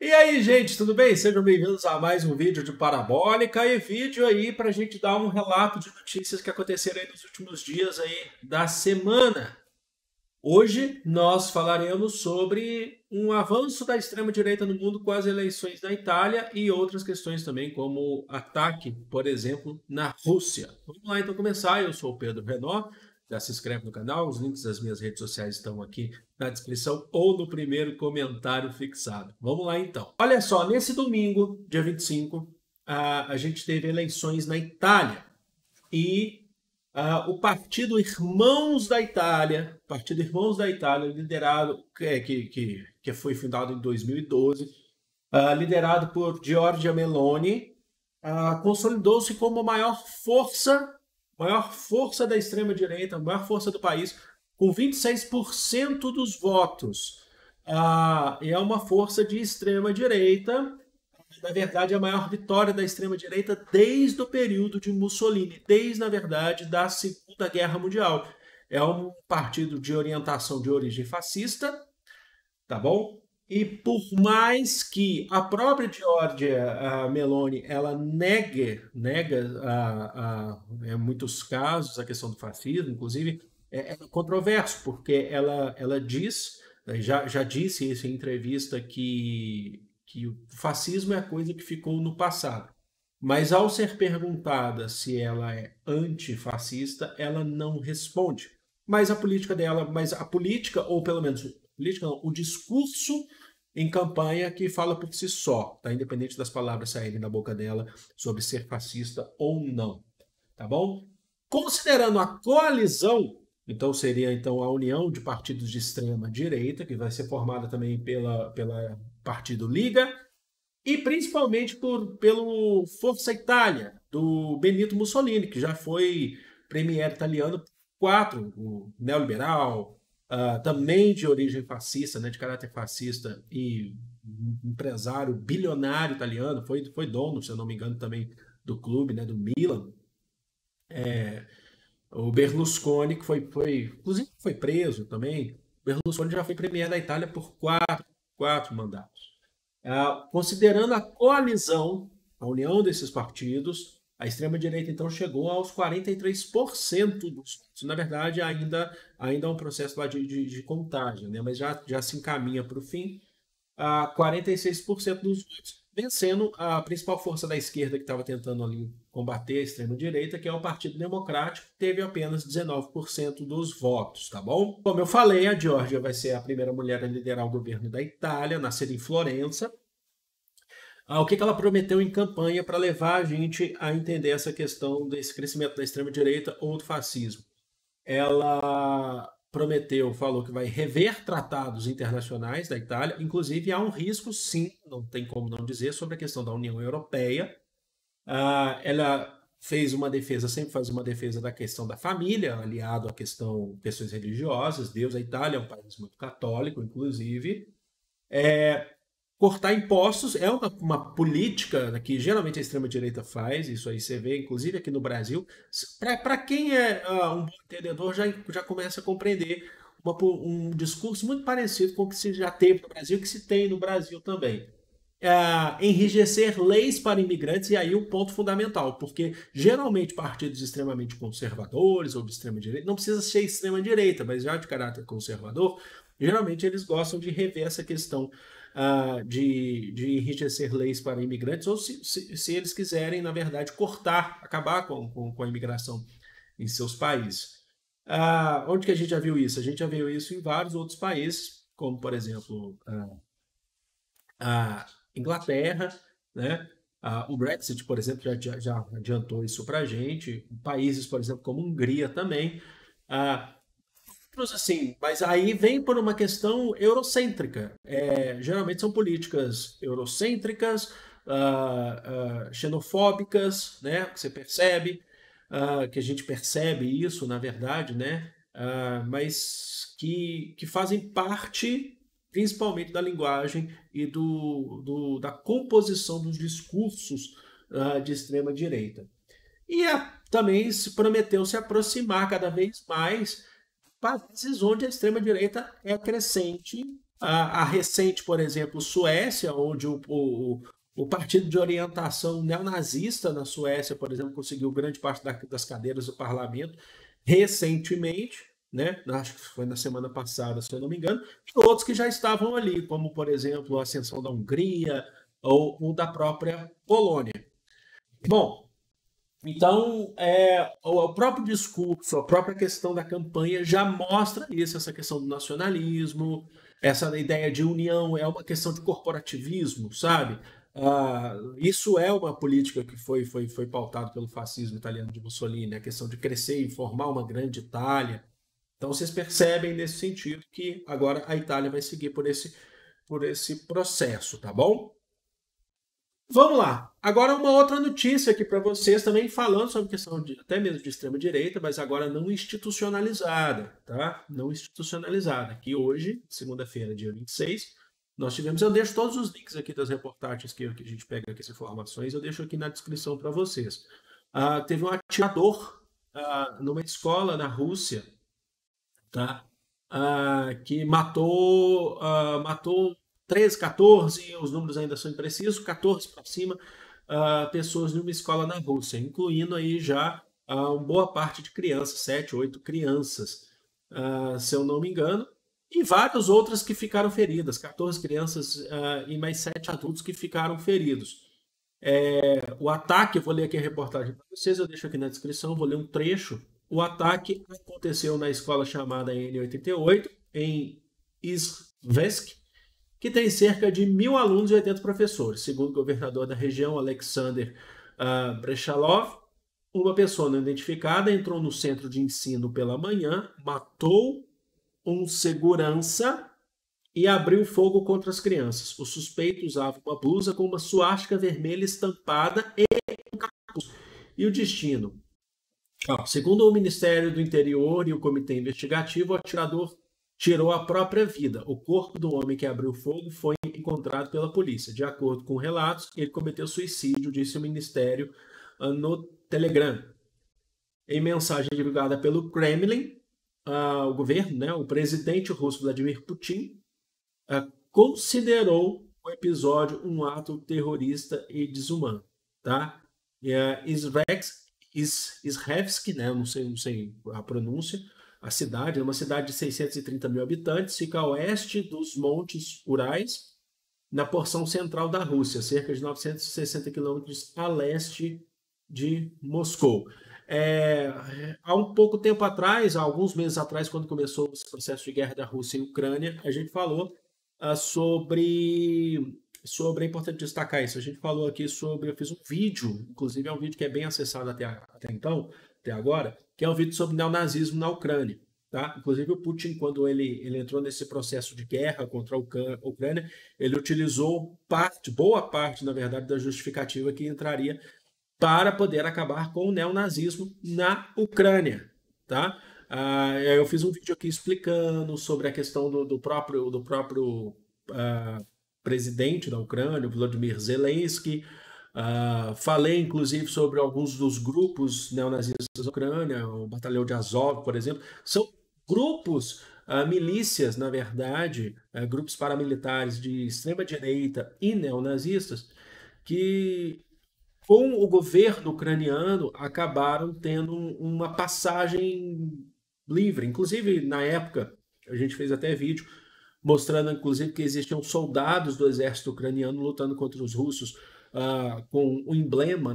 E aí, gente, tudo bem? Sejam bem-vindos a mais um vídeo de Parabólica e vídeo aí para a gente dar um relato de notícias que aconteceram aí nos últimos dias aí da semana. Hoje nós falaremos sobre um avanço da extrema-direita no mundo com as eleições na Itália e outras questões também, como ataque, por exemplo, na Rússia. Vamos lá então começar. Eu sou o Pedro Renó. Já se inscreve no canal, os links das minhas redes sociais estão aqui na descrição ou no primeiro comentário fixado. Vamos lá então. Olha só, nesse domingo, dia 25, a gente teve eleições na Itália e o Partido Irmãos da Itália, liderado, que foi fundado em 2012, liderado por Giorgia Meloni, consolidou-se como a maior força da extrema-direita, a maior força do país, com 26% dos votos. E é uma força de extrema-direita, na verdade, a maior vitória da extrema-direita desde o período de Mussolini, desde, na verdade, da Segunda Guerra Mundial. É um partido de orientação de origem fascista, tá bom? E por mais que a própria Giorgia Meloni ela nega em muitos casos a questão do fascismo, inclusive é controverso, porque ela diz, já disse isso em entrevista, que o fascismo é a coisa que ficou no passado. Mas ao ser perguntada se ela é antifascista, ela não responde. Mas a política dela, ou pelo menos política não, o discurso em campanha que fala por si só, tá? Independente das palavras saírem da boca dela sobre ser fascista ou não, tá bom? Considerando a coalizão, então seria então a união de partidos de extrema direita, que vai ser formada também pela partido Liga, e principalmente pelo Força Itália, do Benito Mussolini, que já foi premier italiano por quatro, o neoliberal, também de origem fascista, né, de caráter fascista, e empresário bilionário italiano, foi dono, se eu não me engano, também do clube, né, do Milan. O Berlusconi, inclusive foi preso também. O Berlusconi já foi premier da Itália por quatro mandatos. Considerando a coalizão, a união desses partidos, a extrema-direita então chegou aos 43% dos votos. Na verdade, ainda é um processo lá de contagem, né? Mas já se encaminha para o fim. 46% dos votos, vencendo a principal força da esquerda que estava tentando ali combater a extrema-direita, que é o Partido Democrático, que teve apenas 19% dos votos, tá bom? Como eu falei, a Giorgia vai ser a primeira mulher a liderar o governo da Itália, nascida em Florença. O que ela prometeu em campanha para levar a gente a entender essa questão desse crescimento da extrema-direita ou do fascismo? Ela falou que vai rever tratados internacionais da Itália, inclusive há um risco, sim, não tem como não dizer, sobre a questão da União Europeia. Ela sempre faz uma defesa da questão da família, aliado à questões religiosas. A Itália é um país muito católico, inclusive. Cortar impostos é uma política que geralmente a extrema-direita faz, isso aí você vê, inclusive aqui no Brasil. Para quem é um bom entendedor, já começa a compreender um discurso muito parecido com o que se já teve no Brasil, que se tem no Brasil também. Enrijecer leis para imigrantes, e aí o ponto fundamental, porque geralmente partidos extremamente conservadores ou de extrema-direita, não precisa ser extrema-direita, mas já de caráter conservador, geralmente eles gostam de rever essa questão de enriquecer leis para imigrantes, ou se eles quiserem, na verdade, acabar com a imigração em seus países. Onde que a gente já viu isso? A gente já viu isso em vários outros países, como, por exemplo, a Inglaterra, né? O Brexit, por exemplo, já adiantou isso para a gente. Países, por exemplo, como Hungria também. Assim, mas aí vem por uma questão eurocêntrica. Geralmente são políticas eurocêntricas, xenofóbicas, né? Que você percebe, que a gente percebe isso, na verdade, né? Mas que fazem parte principalmente da linguagem e da composição dos discursos de extrema direita. E também se prometeu se aproximar cada vez mais países onde a extrema-direita é crescente A recente, por exemplo, Suécia, onde o partido de orientação neonazista na Suécia, por exemplo, conseguiu grande parte das cadeiras do parlamento recentemente, né? Acho que foi na semana passada, se eu não me engano, e outros que já estavam ali, como, por exemplo, a ascensão da Hungria ou da própria Polônia. Bom, então, o próprio discurso, a própria questão da campanha já mostra isso, essa questão do nacionalismo, essa ideia de união é uma questão de corporativismo, sabe? Isso é uma política que foi pautada pelo fascismo italiano de Mussolini, a questão de crescer e formar uma grande Itália. Então, vocês percebem nesse sentido que agora a Itália vai seguir por esse processo, tá bom? Vamos lá. Agora uma outra notícia aqui para vocês também falando sobre questão até mesmo de extrema direita, mas agora não institucionalizada, tá? Não institucionalizada. Que hoje, segunda-feira, dia 26, nós tivemos, eu deixo todos os links aqui das reportagens que a gente pega aqui as informações, eu deixo aqui na descrição para vocês. Teve um atirador numa escola na Rússia, tá? Que matou 13, 14, os números ainda são imprecisos, 14 para cima, pessoas numa escola na Rússia, incluindo aí já uma boa parte de crianças, 7, 8 crianças, se eu não me engano, e várias outras que ficaram feridas, 14 crianças e mais 7 adultos que ficaram feridos. O ataque, eu vou ler aqui a reportagem para vocês, eu deixo aqui na descrição, vou ler um trecho. O ataque aconteceu na escola chamada N88, em Izhevsk, que tem cerca de 1.000 alunos e 80 professores. Segundo o governador da região, Alexander Brechalov, uma pessoa não identificada entrou no centro de ensino pela manhã, matou um segurança e abriu fogo contra as crianças. O suspeito usava uma blusa com uma suástica vermelha estampada e o destino. Segundo o Ministério do Interior e o Comitê Investigativo, o atirador tirou a própria vida. O corpo do homem que abriu fogo foi encontrado pela polícia. De acordo com relatos, ele cometeu suicídio, disse o Ministério no Telegram. Em mensagem divulgada pelo Kremlin, o governo, né, o presidente russo Vladimir Putin, considerou o episódio um ato terrorista e desumano. Tá? Izhevsk, né, não sei a pronúncia, a cidade é uma cidade de 630 mil habitantes, fica a oeste dos Montes Urais, na porção central da Rússia, cerca de 960 quilômetros a leste de Moscou. Há um pouco tempo atrás, há alguns meses atrás, quando começou esse processo de guerra da Rússia e Ucrânia, a gente falou sobre é importante destacar isso. A gente falou aqui sobre, eu fiz um vídeo, inclusive é um vídeo que é bem acessado até agora, que é um vídeo sobre neonazismo na Ucrânia. Tá? Inclusive o Putin, quando ele entrou nesse processo de guerra contra a Ucrânia, ele utilizou boa parte, na verdade, da justificativa que entraria para poder acabar com o neonazismo na Ucrânia. Tá? Eu fiz um vídeo aqui explicando sobre a questão do próprio presidente da Ucrânia, Volodymyr Zelensky. Falei, inclusive, sobre alguns dos grupos neonazistas da Ucrânia, o Batalhão de Azov, por exemplo. São grupos, milícias, na verdade, grupos paramilitares de extrema-direita e neonazistas, que com o governo ucraniano acabaram tendo uma passagem livre. Inclusive, na época, a gente fez até vídeo mostrando, inclusive, que existiam soldados do exército ucraniano lutando contra os russos com um emblema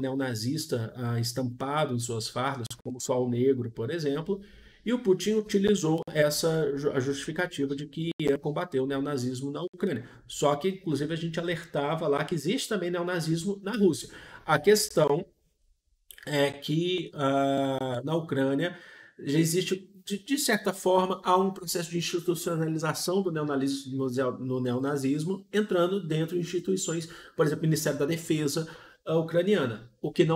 neonazista estampado em suas fardas, como o Sol Negro, por exemplo. E o Putin utilizou a justificativa de que ia combater o neonazismo na Ucrânia. Só que, inclusive, a gente alertava lá que existe também neonazismo na Rússia. A questão é que na Ucrânia já existe, de certa forma, há um processo de institucionalização do neonazismo entrando dentro de instituições, por exemplo, o Ministério da Defesa ucraniana, o que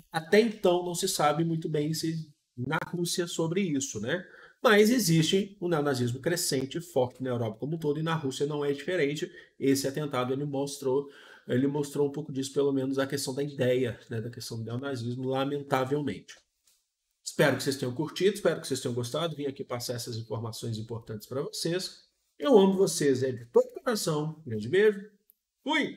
até então não se sabe muito bem se na Rússia sobre isso, né? Mas existe um neonazismo crescente, forte na Europa como um todo, e na Rússia não é diferente. Esse atentado ele mostrou um pouco disso, pelo menos a questão da ideia, né, da questão do neonazismo, lamentavelmente. Espero que vocês tenham curtido, espero que vocês tenham gostado. Vim aqui passar essas informações importantes para vocês. Eu amo vocês, é de todo coração. Grande beijo. Fui!